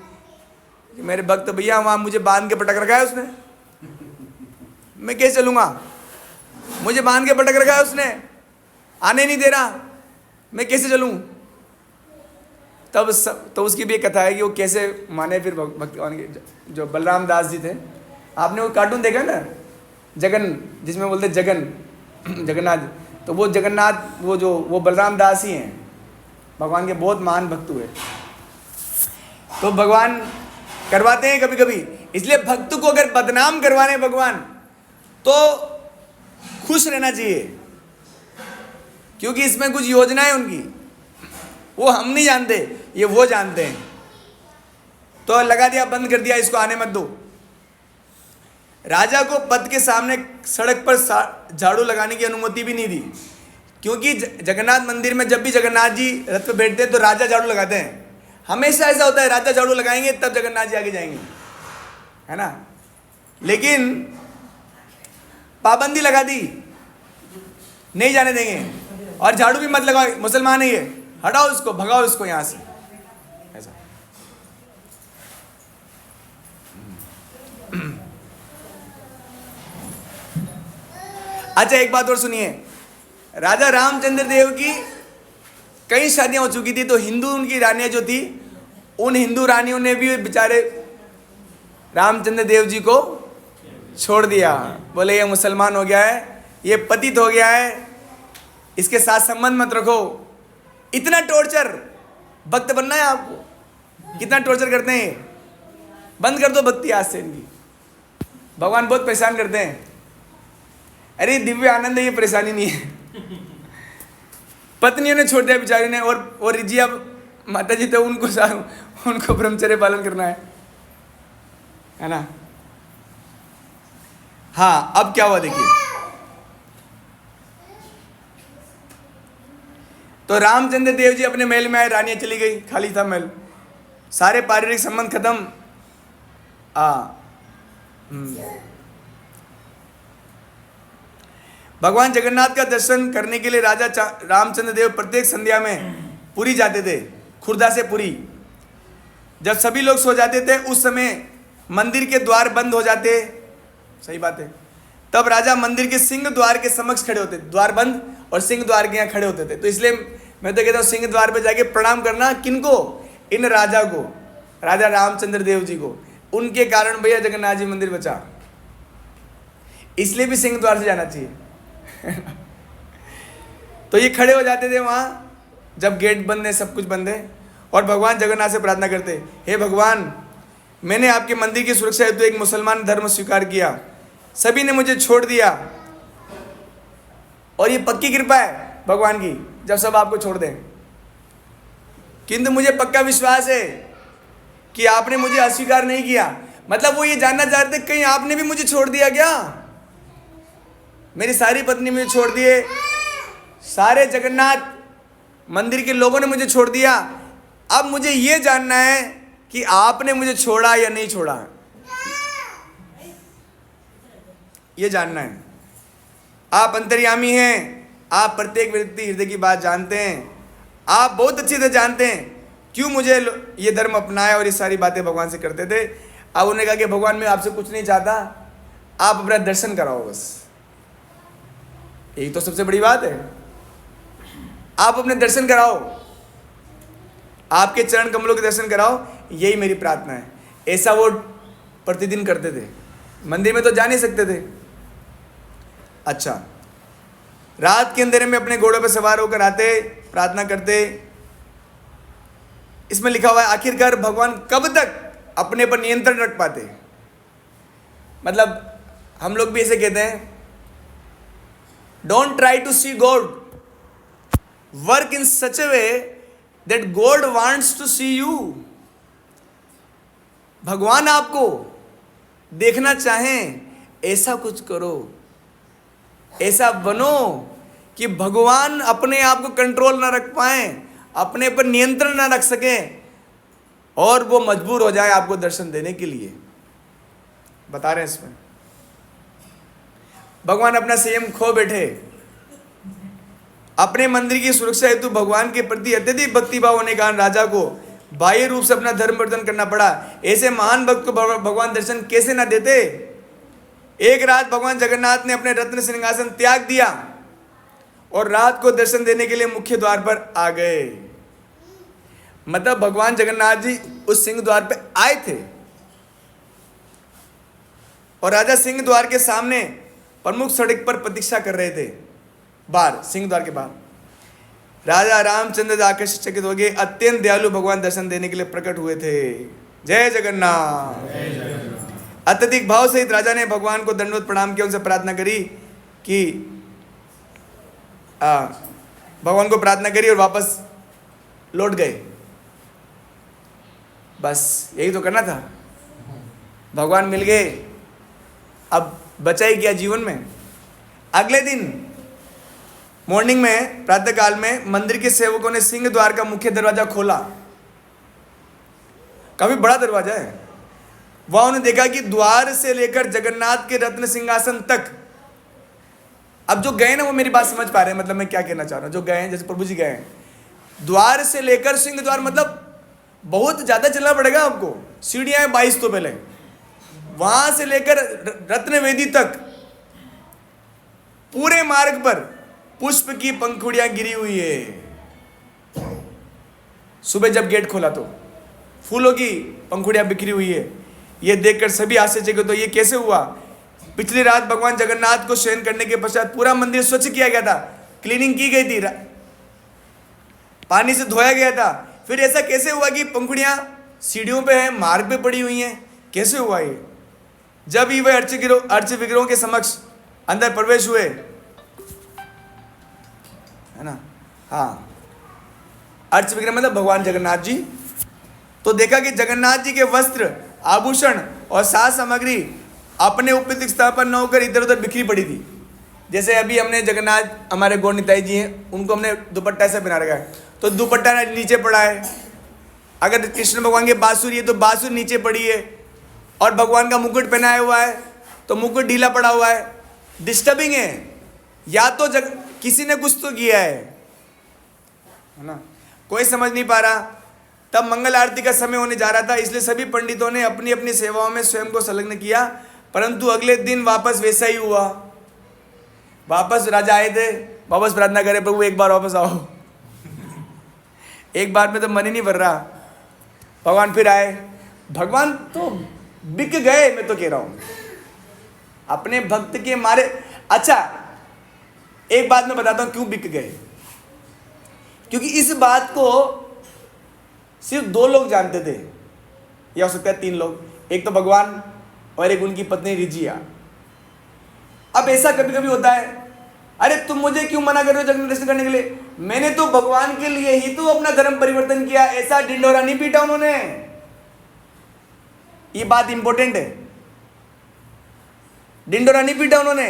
मेरे भक्त भैया वहां मुझे बांध के पटक रखा है उसने, मैं कैसे चलूंगा? मुझे बांध के पटक रखा है उसने, आने नहीं दे रहा, मैं कैसे चलूं? तो उसकी भी एक कथा है कि वो कैसे माने फिर भगवान के। जो बलराम दास जी थे, आपने वो कार्टून देखा ना जगन, जिसमें बोलते जगन्नाथ, तो वो जगन्नाथ वो बलराम दास ही हैं, भगवान के बहुत महान भक्त हुए। तो भगवान करवाते हैं कभी कभी, इसलिए भक्त को अगर बदनाम करवाने भगवान तो खुश रहना चाहिए, क्योंकि इसमें कुछ योजना है उनकी, वो हम नहीं जानते, ये वो जानते हैं। तो लगा दिया, बंद कर दिया, इसको आने मत दो। राजा को पद के सामने सड़क पर झाड़ू लगाने की अनुमति भी नहीं दी, क्योंकि जगन्नाथ मंदिर में जब भी जगन्नाथ जी रथ पे बैठते हैं तो राजा झाड़ू लगाते हैं। हमेशा ऐसा होता है, राजा झाड़ू लगाएंगे तब जगन्नाथ जी आगे जाएंगे, है ना। लेकिन पाबंदी लगा दी, नहीं जाने देंगे, और झाड़ू भी मत लगाओ, मुसलमान है ये, हटाओ इसको, भगाओ इसको यहां से, ऐसा। अच्छा, एक बात और सुनिए, राजा रामचंद्र देव की कई शादियां हो चुकी थी, तो हिंदू उनकी रानियां जो थी, उन हिंदू रानियों ने भी बेचारे रामचंद्र देव जी को छोड़ दिया। बोले ये मुसलमान हो गया है, ये पतित हो गया है, इसके साथ संबंध मत रखो। इतना टॉर्चर, भक्त बनना है आपको, कितना टॉर्चर करते हैं। बंद कर दो भक्ति आज से इनकी, भगवान बहुत परेशान करते हैं। अरे दिव्य आनंद है, ये परेशानी नहीं है। पत्नियों ने छोड़ दिया बेचारी ने, और रिजिया माता जी तो उनको ब्रह्मचर्य पालन करना है ना। हाँ, अब क्या हुआ देखिए। तो रामचंद्र देव जी अपने महल में आए, रानियां चली गई, खाली था महल, सारे पारिवारिक संबंध खत्म। भगवान जगन्नाथ का दर्शन करने के लिए राजा रामचंद्र देव प्रत्येक संध्या में पुरी जाते थे, खुर्दा से पुरी। जब सभी लोग सो जाते थे उस समय मंदिर के द्वार बंद हो जाते, सही बात है, तब राजा मंदिर के सिंह द्वार के समक्ष खड़े होते, द्वार बंद और सिंह द्वार के यहाँ खड़े होते थे। तो इसलिए मैं तो कहता हूँ सिंह द्वार पे जाके प्रणाम करना, किनको? इन राजा को, राजा रामचंद्र देव जी को। उनके कारण भैया जगन्नाथ जी मंदिर बचा, इसलिए भी सिंह द्वार से जाना चाहिए। तो ये खड़े हो जाते थे वहां, जब गेट बंद है, सब कुछ बंद है, और भगवान जगन्नाथ से प्रार्थना करते, हे भगवान, मैंने आपके मंदिर की सुरक्षा हेतु एक मुसलमान धर्म स्वीकार किया, सभी ने मुझे छोड़ दिया, और ये पक्की कृपा है भगवान की जब सब आपको छोड़ दें, किंतु मुझे पक्का विश्वास है कि आपने मुझे अस्वीकार नहीं किया। मतलब वो ये जानना चाहते कहीं आपने भी मुझे छोड़ दिया क्या? मेरी सारी पत्नी मुझे छोड़ दिए, सारे जगन्नाथ मंदिर के लोगों ने मुझे छोड़ दिया, अब मुझे ये जानना है कि आपने मुझे छोड़ा या नहीं छोड़ा, ये जानना है। आप अंतर्यामी हैं, आप प्रत्येक व्यक्ति हृदय की बात जानते हैं, आप बहुत अच्छी तरह जानते हैं क्यों मुझे ये धर्म अपनाया और ये सारी बातें भगवान से करते थे। अब उन्होंने कहा कि भगवान मैं आपसे कुछ नहीं चाहता, आप अपना दर्शन कराओ बस, यही तो सबसे बड़ी बात है, आप अपने दर्शन कराओ, आपके चरण कमलों के दर्शन कराओ, यही मेरी प्रार्थना है। ऐसा वो प्रतिदिन करते थे, मंदिर में तो जा नहीं सकते थे। अच्छा, रात के अंधेरे में अपने घोड़े पर सवार होकर आते, प्रार्थना करते। इसमें लिखा हुआ है आखिरकार भगवान कब तक अपने पर नियंत्रण रख पाते। मतलब हम लोग भी ऐसे कहते हैं, don't try to see God, work in such a way that God wants to see you. भगवान आपको देखना चाहें, ऐसा कुछ करो, ऐसा बनो कि भगवान अपने आप को कंट्रोल ना रख पाए, अपने पर नियंत्रण ना रख सके, और वो मजबूर हो जाए आपको दर्शन देने के लिए। बता रहे हैं इसमें भगवान अपना संयम खो बैठे। अपने मंदिर की सुरक्षा हेतु भगवान के प्रति अत्यधिक भक्तिभाव होने के कारण राजा को बाह्य रूप से अपना धर्म वर्धन करना पड़ा। ऐसे महान भक्त को भगवान दर्शन कैसे ना देते। एक रात भगवान जगन्नाथ ने अपने रत्न सिंहासन त्याग दिया और रात को दर्शन देने के लिए मुख्य द्वार पर आ गए। मतलब भगवान जगन्नाथ जी उस सिंह द्वार पे आए थे और राजा सिंह द्वार के सामने प्रमुख सड़क पर प्रतीक्षा कर रहे थे, बाहर सिंह द्वार के बाहर। राजा रामचंद्र आकर्षित हो गए, अत्यंत दयालु भगवान दर्शन देने के लिए प्रकट हुए थे। जय जगन्नाथ। अत्यधिक भाव सहित राजा ने भगवान को दंडवत प्रणाम किया, उनसे प्रार्थना करी कि भगवान को प्रार्थना करी और वापस लौट गए। बस यही तो करना था, भगवान मिल गए, अब बचा ही क्या जीवन में। अगले दिन मॉर्निंग में, प्रातः काल में, मंदिर के सेवकों ने सिंह द्वार का मुख्य दरवाजा खोला। काफी बड़ा दरवाजा है। वहां उन्होंने देखा कि द्वार से लेकर जगन्नाथ के रत्न सिंहासन तक, अब जो गए ना वो मेरी बात समझ पा रहे हैं, मतलब मैं क्या कहना चाह रहा हूं। जो गए हैं, जैसे प्रभु जी गए हैं, द्वार से लेकर सिंह द्वार, मतलब बहुत ज्यादा चलना पड़ेगा आपको। सीढ़ियां हैं 22 तो पहले, वहां से लेकर रत्न वेदी तक पूरे मार्ग पर पुष्प की पंखुड़ियां गिरी हुई है। सुबह जब गेट खोला तो फूलों की पंखुड़ियां बिखरी हुई है। यह देखकर सभी आश्चर्यचकित, तो ये कैसे हुआ? पिछली रात भगवान जगन्नाथ को शयन करने के पश्चात पूरा मंदिर स्वच्छ किया गया था, क्लीनिंग की गई थी, पानी से धोया गया था। फिर ऐसा कैसे हुआ कि पंखुड़ियां सीढ़ियों पे हैं, मार्ग पे पड़ी हुई हैं? कैसे हुआ ये? जब ही वह अर्च विग्रहों के समक्ष अंदर प्रवेश हुए, है ना, हाँ, अर्च विग्रह मतलब भगवान जगन्नाथ जी, तो देखा कि जगन्नाथ जी के वस्त्र, आभूषण और साज सामग्री अपने उपयुक्त स्थान पर न होकर इधर उधर बिखरी पड़ी थी। जैसे अभी हमने जगन्नाथ, हमारे गौर निताई जी हैं, उनको हमने दुपट्टा से बना रखा है, तो दुपट्टा नीचे पड़ा है। अगर कृष्ण भगवान की बांसुरी है तो बांसुरी नीचे पड़ी है, और भगवान का मुकुट पहनाया हुआ है तो मुकुट ढीला पड़ा हुआ है। डिस्टर्बिंग है, या तो किसी ने कुछ तो किया है ना, कोई समझ नहीं पा रहा। तब मंगल आरती का समय होने जा रहा था, इसलिए सभी पंडितों ने अपनी अपनी सेवाओं में स्वयं को संलग्न किया। परंतु अगले दिन वापस वैसा ही हुआ। वापस राजा आए थे, वापस प्रार्थना करे, प्रभु एक बार वापस आओ। एक बार में तो मन ही नहीं भर रहा। भगवान फिर आए, भगवान तो बिक गए, मैं तो कह रहा हूं अपने भक्त के मारे। अच्छा, एक बात मैं बताता हूं क्यों बिक गए। क्योंकि इस बात को सिर्फ 2 लोग जानते थे, या हो सकता है 3 लोग, एक तो भगवान और एक उनकी पत्नी रिजिया। अब ऐसा कभी कभी होता है, अरे तुम मुझे क्यों मना कर रहे हो जगन्नाथ दर्शन करने के लिए? मैंने तो भगवान के लिए ही तो अपना धर्म परिवर्तन किया, ऐसा ढिंढोरा नहीं पीटा उन्होंने। ये बात इंपॉर्टेंट है, ढिंढोरा नहीं पीटा उन्होंने।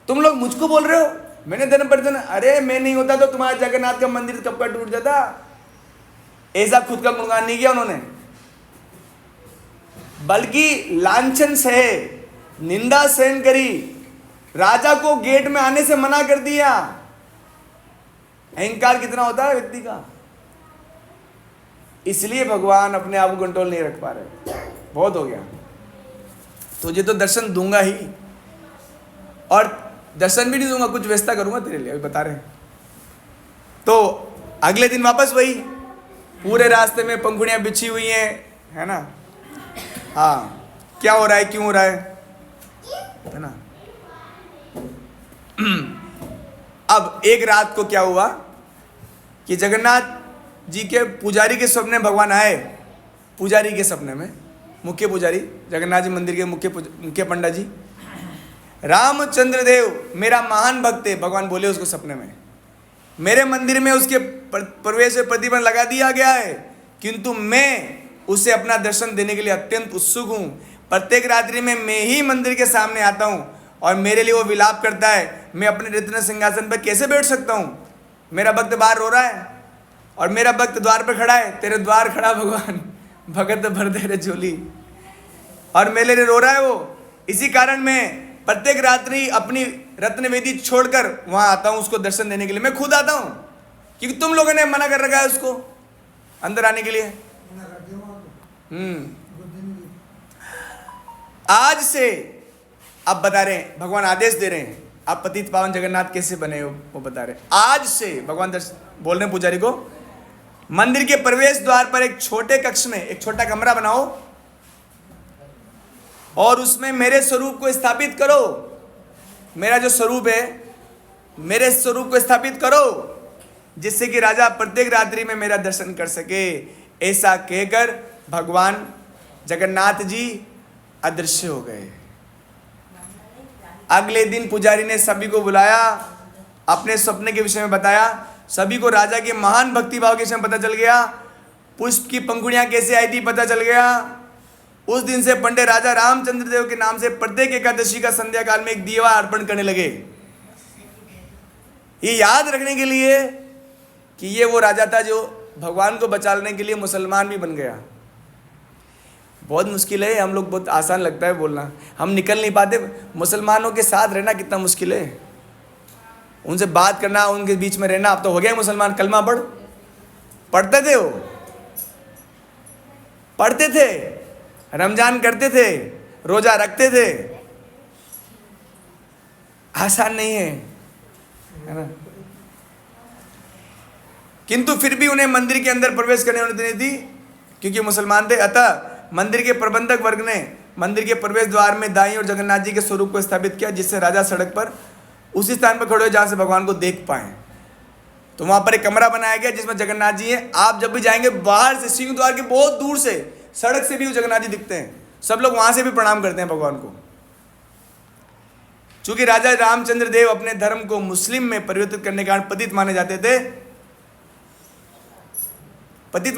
तुम लोग मुझको बोल रहे हो मैंने धर्म परिवर्तन, अरे मैं नहीं होता तो तुम्हारा जगन्नाथ का मंदिर कब का टूट जाता। ऐसा खुद का गुणगान नहीं किया उन्होंने, बल्कि लांछन सहे, निंदा सहन करी, राजा को गेट में आने से मना कर दिया। अहंकार कितना होता है व्यक्ति का, इसलिए भगवान अपने आप को कंट्रोल नहीं रख पा रहे। बहुत हो गया, तुझे तो दर्शन दूंगा ही, और दर्शन भी नहीं दूंगा, कुछ व्यवस्था करूंगा तेरे लिए, अभी बता रहे हैं। तो अगले दिन वापस वही, पूरे रास्ते में पंखुड़ियां बिछी हुई हैं, है ना। हाँ, क्या हो रहा है, क्यों हो रहा है ना। अब एक रात को क्या हुआ कि जगन्नाथ जी के पुजारी के सपने भगवान आए। पुजारी के सपने में, मुख्य पुजारी, जगन्नाथ जी मंदिर के मुख्य पंडित जी, रामचंद्र देव मेरा महान भक्त है, भगवान बोले उसको सपने में। मेरे मंदिर में उसके प्रवेश पर प्रतिबंध लगा दिया गया है, किंतु मैं उसे अपना दर्शन देने के लिए अत्यंत उत्सुक हूँ। प्रत्येक रात्रि में मैं ही मंदिर के सामने आता हूँ और मेरे लिए वो विलाप करता है, मैं अपने रत्न सिंहासन पर कैसे बैठ सकता हूँ। मेरा भक्त बाहर रो रहा है और मेरा भक्त द्वार पर खड़ा है, तेरे द्वार खड़ा भगवान, भगत भर दे रे झोली, और मेरे लिए रो रहा है वो। इसी कारण मैं प्रत्येक रात्रि अपनी रत्न वेदी छोड़कर वहां आता हूं उसको दर्शन देने के लिए। मैं खुद आता हूं, क्योंकि तुम लोगों ने मना कर रखा है उसको अंदर आने के लिए। आज से आप बता रहे हैं, भगवान आदेश दे रहे हैं, आप पतित पावन जगन्नाथ कैसे बने हो वो बता रहे हैं। आज से भगवान बोल रहे हैं पुजारी को, मंदिर के प्रवेश द्वार पर एक छोटे कक्ष में एक छोटा कमरा बनाओ और उसमें मेरे स्वरूप को स्थापित करो। मेरा जो स्वरूप है, मेरे स्वरूप को स्थापित करो, जिससे कि राजा प्रत्येक रात्रि में मेरा दर्शन कर सके। ऐसा कहकर भगवान जगन्नाथ जी अदृश्य हो गए। अगले दिन पुजारी ने सभी को बुलाया, अपने सपने के विषय में बताया। सभी को राजा के महान भक्ति भाव के विषय में पता चल गया। पुष्प की पंखुड़ियां कैसे आई थी पता चल गया। उस दिन से पंडित राजा रामचंद्र देव के नाम से प्रत्येक एकादशी का संध्या काल में एक दीवा अर्पण करने लगे। ये याद रखने के लिए कि ये वो राजा था जो भगवान को बचाने के लिए मुसलमान भी बन गया। बहुत मुश्किल है, हम लोग बहुत आसान लगता है बोलना, हम निकल नहीं पाते। मुसलमानों के साथ रहना कितना मुश्किल है, उनसे बात करना, उनके बीच में रहना। अब तो हो गया मुसलमान, कलमा पढ़ते थे, वो पढ़ते थे, रमजान करते थे, रोजा रखते थे। आसान नहीं है ना। किंतु फिर भी उन्हें मंदिर के अंदर प्रवेश करने अनुमति नहीं थी, क्योंकि मुसलमान थे। अतः मंदिर के प्रबंधक वर्ग ने मंदिर के प्रवेश द्वार में दाई और जगन्नाथ जी के स्वरूप को स्थापित किया, जिससे राजा सड़क पर उसी स्थान पर खड़े हो जहां से भगवान को देख पाए। तो वहां पर एक कमरा बनाया गया जिसमें जगन्नाथ जी हैं। आप जब भी जाएंगे बाहर से, सिंह द्वार के बहुत दूर से, सड़क से भी वो जगन्नाथ जी दिखते हैं। सब लोग वहां से भी प्रणाम करते हैं भगवान को। चूंकि राजा रामचंद्र देव अपने धर्म को मुस्लिम में परिवर्तित करने के कारण पतित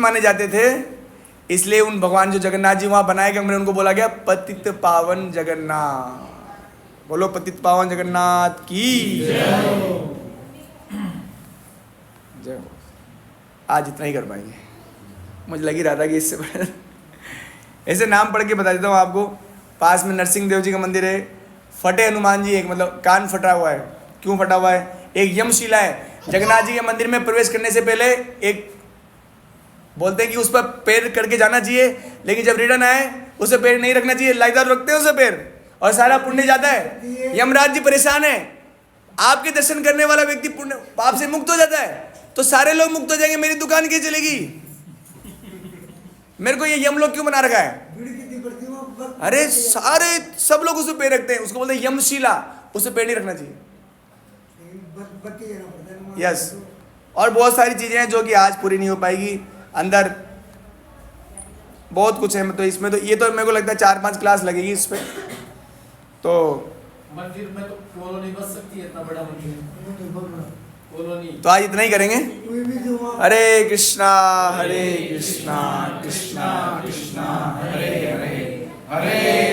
माने जाते थे, इसलिए उन भगवान जो जगन्नाथ जी वहां बनाए गए, उनको बोला गया पतित पावन जगन्नाथ। बोलो पतित पावन जगन्नाथ की जय हो। आज इतना ही कर पाएंगे, मुझे लगी रहा था कि इससे बड़ा ऐसे नाम पढ़ के बता देता हूँ आपको। पास में नरसिंह देव जी का मंदिर है, फटे हनुमान जी, एक मतलब कान फटा हुआ है। क्यों फटा हुआ है? एक यमशिला है। जगन्नाथ जी के मंदिर में प्रवेश करने से पहले एक बोलते हैं कि उस पर पैर करके जाना चाहिए, लेकिन जब रिटर्न आए उसे पैर नहीं रखना चाहिए, लाइदार रखते हैं उसे पैर, और सारा पुण्य जाता है। यमराज जी परेशान है, आपके दर्शन करने वाला व्यक्ति पुण्य पाप से मुक्त हो जाता है, तो सारे लोग मुक्त हो जाएंगे, मेरी दुकान क्या चलेगी? मेरे को ये यमलोक क्यों बना रखा है? अरे सारे सब लोग उसे पैर रखते हैं, उसको बोलते हैं यमशिला, उसे पैर नहीं रखना चाहिए। यस, और बहुत सारी चीजें हैं जो कि आज पूरी नहीं हो पाएगी। अंदर बहुत कुछ है, मतलब इसमें तो ये तो मेरे को लगता है 4-5 क्लास लगेगी इस पे। तो मंदिर में तो कॉलोनी बस सकती है, इतना बड़ा मंदिर कॉलोनी। तो आज इतना ही करेंगे। हरे कृष्णा कृष्णा कृष्णा कृष्णा हरे हरे, हरे